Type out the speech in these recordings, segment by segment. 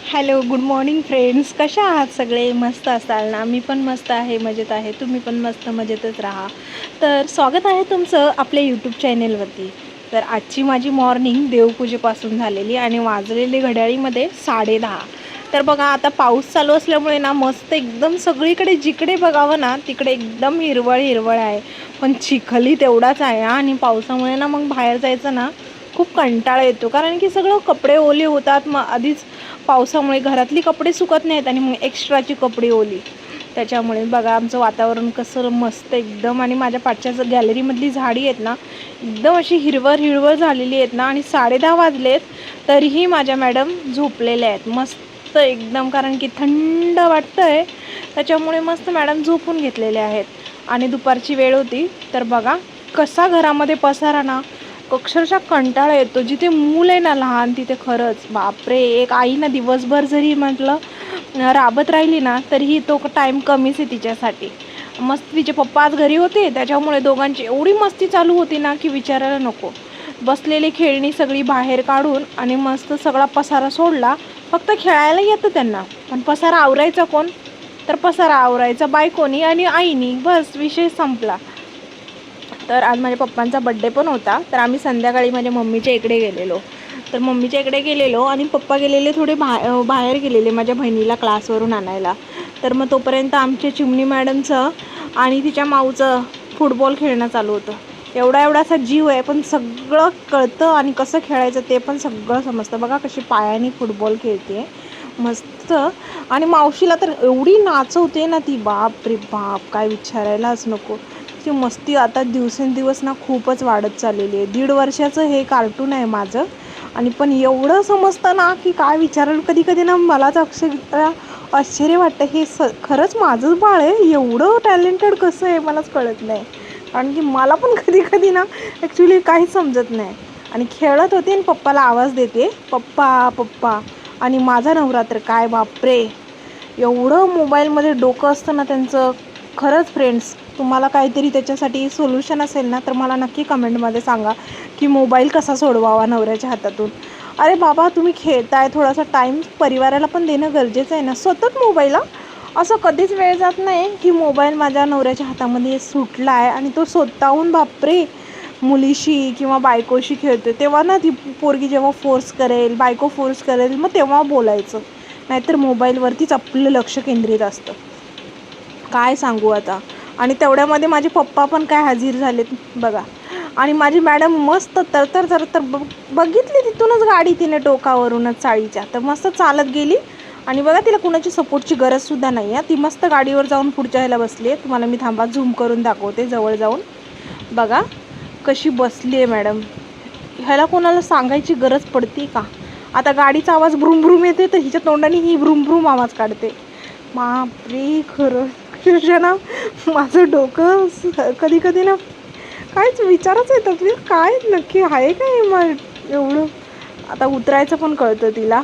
Hello, good morning friends. कशा आहात सगळे? मस्त असाल ना? मी पण मस्त आहे, मजेत आहे. तुम्ही पण मस्त मजेतच राहा. तर स्वागत आहे तुमचं आपल्या यूट्यूब चॅनेलवरती. तर आजची माझी मॉर्निंग देवपूजेपासून झालेली आणि वाजलेले घड्याळीमध्ये 10:30. तर बघा, आता पाऊस चालू असल्यामुळे ना मस्त एकदम सगळीकडे जिकडे बघावं ना तिकडे एकदम हिरवळ हिरवळ आहे. पण चिखलही तेवढाच आहे आणि पावसामुळे ना मग बाहेर जायचं ना खूप कंटाळा येतो, कारण की सगळं कपडे ओले होतात. मग आधीच पावसामुळे घरातली कपडे सुकत नाहीत आणि मग एक्स्ट्राची कपडे ओली. त्याच्यामुळे बघा आमचं वातावरण कसं मस्त एकदम. आणि माझ्या पाठच्या गॅलरीमधली झाडी आहेत ना एकदम अशी हिरवळ हिरवळ झालेली आहेत ना. आणि 10:30 वाजलेत तरीही माझ्या मॅडम झोपलेल्या आहेत मस्त एकदम, कारण की थंड वाटतंय त्याच्यामुळे मस्त मॅडम झोपून घेतलेल्या आहेत. आणि दुपारची वेळ होती तर बघा कसा घरामध्ये पसारा ना, अक्षरशः कंटाळा येतो. जिथे मूल आहे ना लहान तिथे खरंच बापरे, एक आई ना दिवसभर जरी म्हटलं राबत राहिली ना तरीही तो टाईम कमीच आहे तिच्यासाठी. मस्त तिचे पप्पा आज घरी होते त्याच्यामुळे दोघांची एवढी मस्ती चालू होती ना की विचारायला नको. बसलेली खेळणी सगळी बाहेर काढून आणि मस्त सगळा पसारा सोडला. फक्त खेळायला येतं त्यांना, पण पसारा आवरायचा कोण? तर पसारा आवरायचा बायकोनी आणि आईनी, बस विषय संपला. तर आज माझ्या पप्पांचा बड्डे पण होता, तर आम्ही संध्याकाळी माझ्या मम्मीच्या इकडे गेलेलो. तर मम्मीच्या इकडे गेलेलो आणि पप्पा गेलेले थोडे बाहेर गेलेले माझ्या बहिणीला क्लासवरून आणायला. तर मग तोपर्यंत आमच्या चिमणी मॅडमचं आणि तिच्या माऊचं फुटबॉल खेळणं चालू होतं. एवढासा जीव आहे पण सगळं कळतं आणि कसं खेळायचं ते पण सगळं समजतं. बघा कशी पायाने फुटबॉल खेळते मस्त. आणि मावशीला तर एवढी नाचवते ना ती, बाप रे बाप, काय विचारायलाच नको. ती मस्ती आता दिवसेंदिवस ना खूपच वाढत चाललेली आहे. 1.5 वर्षाचं हे कार्टून आहे माझं आणि पण एवढं समजतं ना की काय विचारायला. कधी कधी ना मलाच आश्चर्य वाटतं, हे खरंच माझंच बाळ आहे, एवढं टॅलेंटेड कसं आहे मलाच कळत नाही. कारण की मला पण कधी कधी ना ॲक्च्युली काहीच समजत नाही. आणि खेळत होते आणि पप्पाला आवाज देते, पप्पा पप्पा. आणि माझा नवरा तर काय बापरे, एवढं मोबाईलमध्ये डोकं असतं ना त्यांचं. खरंच फ्रेंड्स, तुम्हाला काहीतरी त्याच्यासाठी सोल्युशन असेल ना तर मला नक्की कमेंटमध्ये सांगा की मोबाईल कसा सोडवावा नवऱ्याच्या हातातून. अरे बाबा, तुम्ही खेळताय, थोडासा टाईम परिवाराला पण देणं गरजेचं आहे ना. सतत मोबाईल, असं कधीच वेळ जात नाही की मोबाईल माझ्या नवऱ्याच्या हातामध्ये सुटला आहे आणि तो स्वतःहून बापरे मुलीशी किंवा बायकोशी खेळतो. तेव्हा ना ती पोरगी जेव्हा फोर्स करेल, बायको फोर्स करेल, मग तेव्हा बोलायचं, नाहीतर मोबाईलवरतीच आपलं लक्ष केंद्रित असतं. काय सांगू आता. आणि तेवढ्यामध्ये माझे पप्पा पण काय हजीर झालेत बघा. आणि माझी मॅडम मस्त तरतर तरतर बघितली तिथूनच गाडी तिने टोकावरूनच चाळीच्या, तर मस्त चालत गेली. आणि बघा तिला कुणाची सपोर्टची गरजसुद्धा नाही आहे. ती मस्त गाडीवर जाऊन पुढच्या ह्याला बसली आहे. तुम्हाला मी थांबा झूम करून दाखवते जवळ जाऊन. बघा कशी बसली आहे मॅडम. ह्याला कोणाला सांगायची गरज पडते का? आता गाडीचा आवाज भ्रूम भ्रूम येते तर हिच्या तोंडाने ही भ्रूम भ्रूम आवाज काढते. बापरे, खरं ना माझं डोकं कधी कधी ना काहीच विचारच येतात मी, काय नक्की आहे काय मग एवढं. आता उतरायचं पण कळतं तिला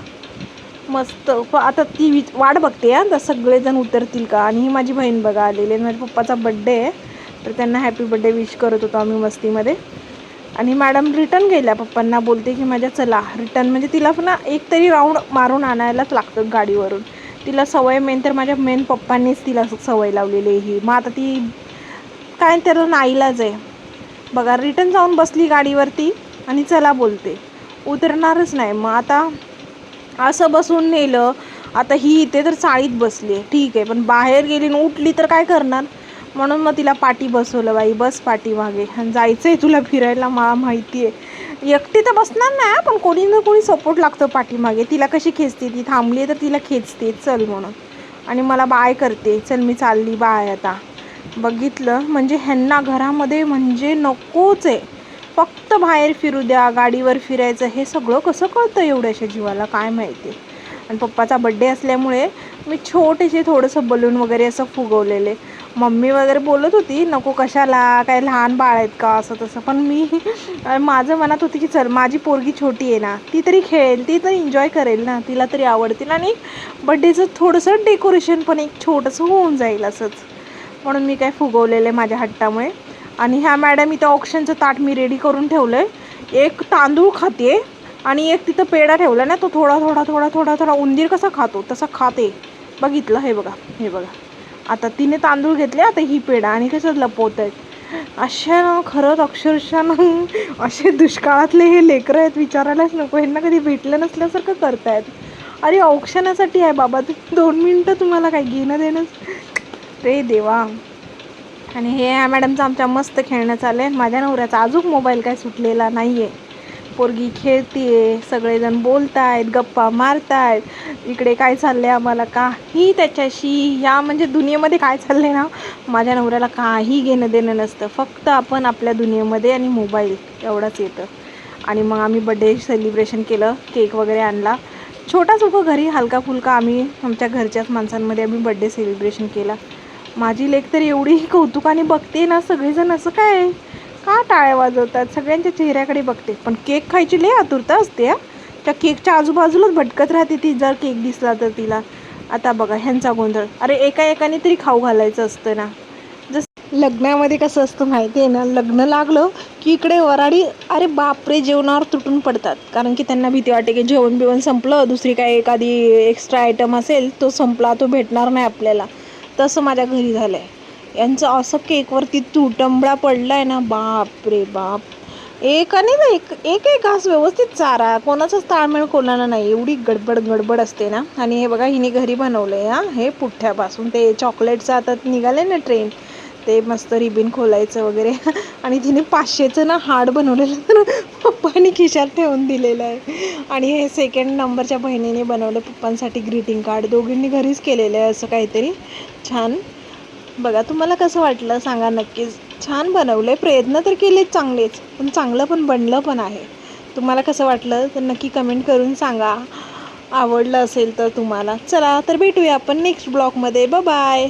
मस्त. आता ती वाट बघते तर सगळेजण उतरतील का. आणि ही माझी बहीण बघा आलेली आहे. माझ्या पप्पाचा बड्डे आहे तर त्यांना हॅपी बड्डे विश करत होतो आम्ही मस्तीमध्ये. आणि मॅडम रिटर्न गेल्या, पप्पांना बोलते की माझ्या चला रिटर्न, म्हणजे तिला पण एक तरी राऊंड मारून आणायलाच लागतं गाडीवरून. तिला सवय मेन तर माझ्या पप्पांनीच तिला सवय लावलेली आहे ही. मग आता ती काय त्याला नाईलाज आहे बघा. रिटर्न जाऊन बसली गाडीवरती आणि चला बोलते, उतरणारच नाही. मग आता असं बसून नेलं. आता ही इथे तर चाळीत बसली आहे ठीक आहे, पण बाहेर गेली आणि उठली तर काय करणार. म्हणून मग तिला पाठी बसवलं, बाई बस पाठी मागे, आणि जायचं आहे तुला फिरायला, मला माहिती आहे. एकटी तर बसणार नाही पण कोणी ना कोणी सपोर्ट लागतं पाठीमागे. तिला कशी खेचते, ती थांबली आहे तर तिला खेचते चल म्हणून. आणि मला बाय करते, चल मी चालली बाय आता. बघितलं म्हणजे ह्यांना घरामध्ये म्हणजे नकोच आहे. फक्त बाहेर फिरू द्या, गाडीवर फिरायचं, हे सगळं कसं कळतं एवढ्याशा जीवाला काय माहिती. आणि पप्पाचा बड्डे असल्यामुळे मी छोटेसे थोडंसं बलून वगैरे असं फुगवलेले. मम्मी वगैरे बोलत होती नको कशाला, काय लहान बाळ आहेत का असं तसं, पण मी माझं मनात होती की चल माझी पोरगी छोटी आहे ना, ती तरी खेळेल, ती तर एन्जॉय करेल ना, तिला तरी आवडतील. आणि बड्डेचं थोडंसं डेकोरेशन पण एक छोटंसं होऊन जाईल असंच, म्हणून मी काय फुगवलेलं आहे माझ्या हट्टामुळे. आणि ह्या मॅडम इथं ऑप्शनचं ताट मी रेडी करून ठेवलं आहे. एक तांदूळ खाते आणि एक तिथं पेढा ठेवला ना, तो थोडा थोडा थोडा थोडा थोडा उंदीर कसा खातो तसा खाते, बघितलं. हे बघा, हे बघा. आता तिने तांदूळ घेतले, आता ही पेढा, आणि कसं लपवत आहेत. अशा ना खरंच अक्षरशः ना असे दुष्काळातले हे लेकरं आहेत, विचारायलाच नको. ह्यांना कधी भेटलं नसल्यासारखं करतायत. अरे औक्षणासाठी आहे बाबा, 2 मिनटं तुम्हाला काय घेणं देणं रे देवा. आणि हे मॅडमचं आमच्या मस्त खेळणं चालू आहे. माझ्या नवऱ्याचा अजून मोबाईल काय सुटलेला नाही आहे. पोरगी खेळतीये, सगळेजण बोलतायत, गप्पा मारतायत. इकडे काय चाललंय आम्हाला काही त्याच्याशी, या म्हणजे दुनियेमध्ये काय चाललंय ना, माझ्या नवऱ्याला काही घेणं देणं नसतं. फक्त आपण आपल्या दुनियेमध्ये आणि मोबाईल एवढंच येतं. आणि मग आम्ही बड्डे सेलिब्रेशन केलं, केक वगैरे आणला, छोटाच उभं घरी हलका फुलका. आम्ही आमच्या घरच्याच माणसांमध्ये आम्ही बड्डे सेलिब्रेशन केला. माझी लेक तर एवढी कौतुकाने बघते ना, सगळेजण असं काय का टाळ्या वाजवतात, सगळ्यांच्या चेहऱ्याकडे बघते. पण केक खायची लय आतुरता असते हा. त्या केकच्या आजूबाजूलाच भटकत राहते ती, जर केक दिसला तर तिला. आता बघा ह्यांचा गोंधळ. अरे एकाने तरी खाऊ घालायचं असतं ना. जसं लग्नामध्ये कसं असतं माहिती आहे ना, लग्न लागलं की इकडे वराडी अरे बापरे जेवणावर तुटून पडतात. कारण की त्यांना भीती वाटते की जेवण बिवण संपलं, दुसरी काय एखादी एक्स्ट्रा आयटम असेल तो संपला, तो भेटणार नाही आपल्याला. तसं माझ्या घरी झालं आहे. यांचं असं केकवरती तुटंबळा पडला आहे ना, बाप रे बाप. एकाने ना एक घास व्यवस्थित चारा, कोणाचाच ताळमेळ कोणाला नाही, एवढी गडबड असते ना. आणि हे बघा हिने घरी बनवलं आहे हां, हे पुठ्ठ्यापासून ते चॉकलेटचं आता निघालं ना ट्रेंड, ते मस्त रिबिन खोलायचं वगैरे. आणि तिने 500चं ना हार्ड बनवलेलं तर पप्पानी खिशात ठेवून दिलेलं आहे. आणि हे 2nd नंबरच्या बहिणीने बनवलं पप्पांसाठी ग्रीटिंग कार्ड, दोघींनी घरीच केलेलं आहे असं काहीतरी छान. बघा तुम्हाला कसं वाटलं सांगा नक्कीच. छान बनवलं आहे, प्रयत्न तर केलेच चांगलेच, पण चांगलं पण बनलं पण आहे. तुम्हाला कसं वाटलं तर नक्की कमेंट करून सांगा, आवडलं असेल तर तुम्हाला. चला तर भेटूया आपण नेक्स्ट ब्लॉगमध्ये. बाय.